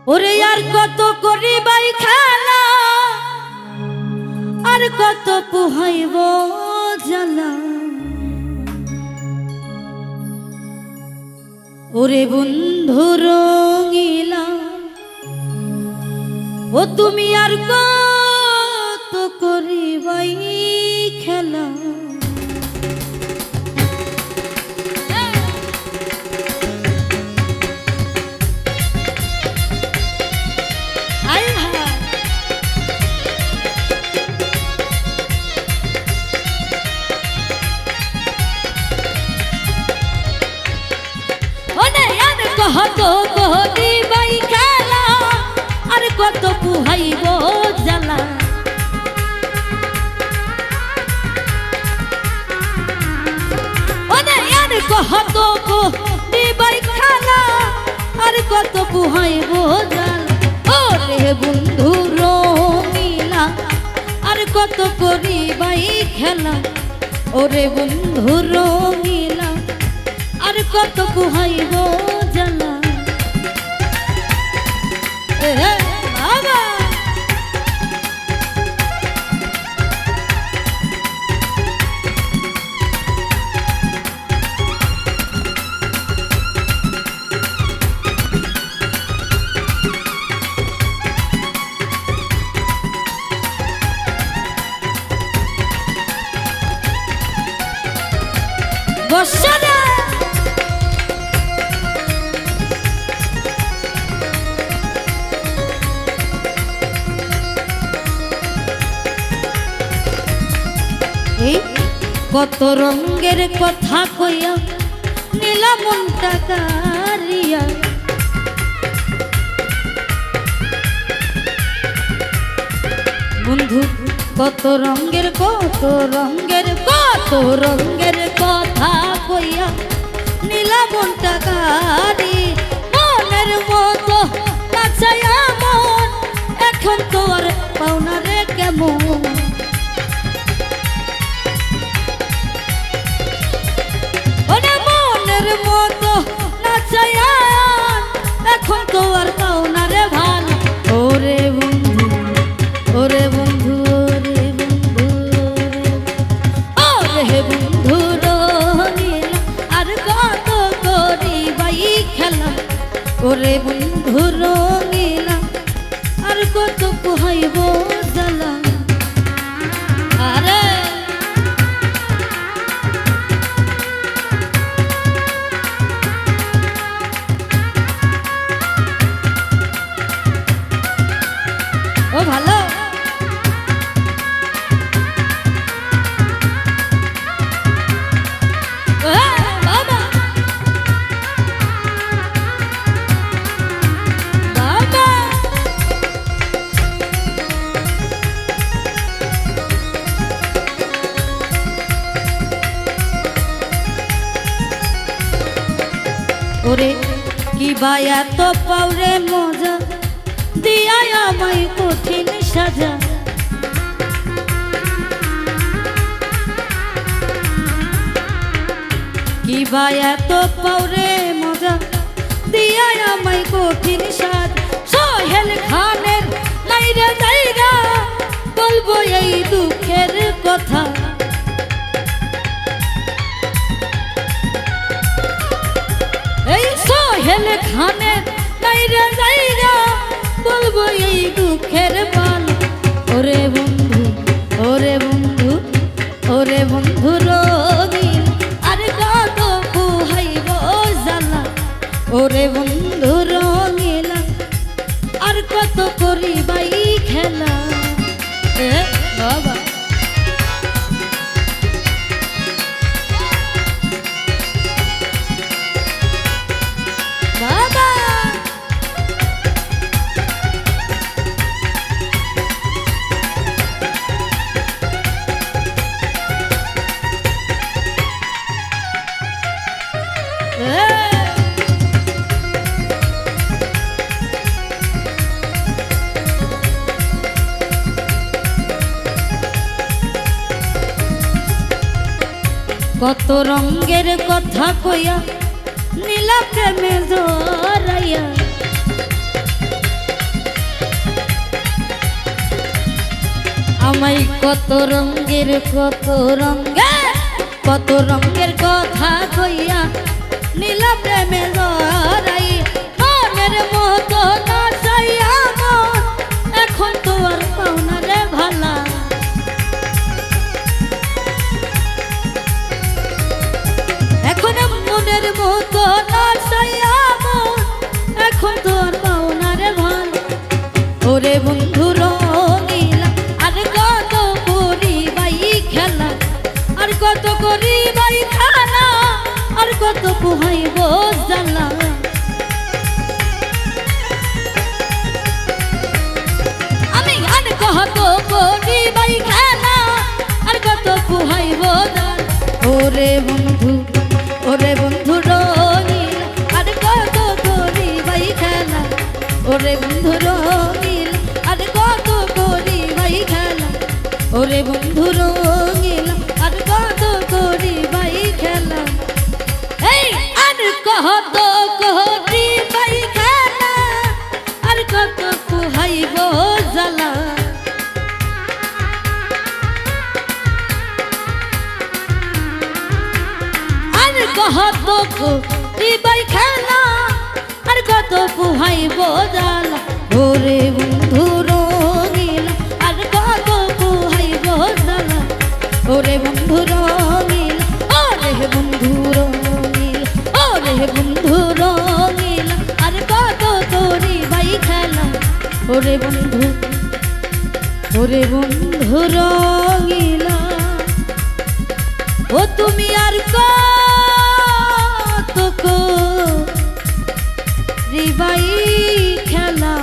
ওরে আর কত করিবাই খেলা, আর কত পুহাইব জ্বালা। ওরে বন্ধু রঙিলা, ও তুমি আর কত করিবাই খেলা। কত করিবাই খেলা, আর কত পুহাইব জ্বালা। আর কত করিবাই খেলা, আর কত পুহাইব জ্বালা। ওরে বন্ধু রঙিলা, আর কত করিবাই খেলা। ওরে বন্ধু রঙিলা, আর কত পুহাইব জ্বালা। বাবা বসরা কত রঙের কথা কইয়া নীলা মনটা কারিয়া। বন্ধু কত রঙের কথা কইয়া নীলা মনটা কারি। মনের মতো নাচাইয়া মন এখন তোর পাওনা রে কেমন। মতো নাচাইয়া এখন তো আর পাওনা রে ভাল। ওরে বন্ধু, ওরে বন্ধু, ওরে বন্ধু, ওরে বন্ধু রঙিলা, আর কত করিবাই খেলা। ওরে বন্ধু রঙিলা, আর কত পুহাইব জ্বালা। আরে ও ভালো বাবা বাবা। ওরে কি বায়া তো পাওরে মজা দিয়া আমায় কঠিন সাজা। কি বায়া তো পাওরে মজা দিয়া আমায় কঠিন সাজ। সোহেল খানের নাইরা জায়গা বলবো এই দুঃখের কথা। এই সোহেল খানের নাইরা জায়গা বলবো এই দুঃখের পাল। ওরে বন্ধু, ওরে বন্ধু, ওরে বন্ধু রঙিল, আর কত পুহাইব জ্বালা। ওরে বন্ধু রঙিলা, আর কত করিবাই খেলা। বাবা বাবা কত রঙের কথা কইয়া নীলা প্রেমে জড়াইয়া। আমায় কত রঙের কথা কইয়া নীলা প্রেমে জড়াই মনের মতো নাচাইয়া মন এখন তো আর পাওনা রে ভালা এখন মনের মতো নাচাইয়া মন এখন তো আর পাওনা রে ভালা ওরে বন্ধু রঙিলা আর কত করি বাই খেলা আর কত করি বাই খানা আর কত পুহাইব জ্বালা আমি আর কত করি বাই খানা আর কত পুহাইব জ্বালা ওরে বন্ধু রঙিলা আর কত করি বাই খেলা ওরে বন্ধু রঙিলা আর কত করি বাই খেলা ওরে বন্ধু রঙিলা আর কত করি বাই খেলা এই আর কত করি বাই খেলা আর কত পুহাইব জ্বালা আর কত করি বাই খেলা আর কত পুহাইব জ্বালা ওরে বন্ধু রঙিলা আর কত পুহাইব জ্বালা ওরে বন্ধু রঙিলা ওরে বন্ধু রঙিলা ওরে বন্ধু রঙিলা আর কত করি বাই খেলা ওরে বন্ধু রঙিলা ও তুমি আর কত করি বাই খেলা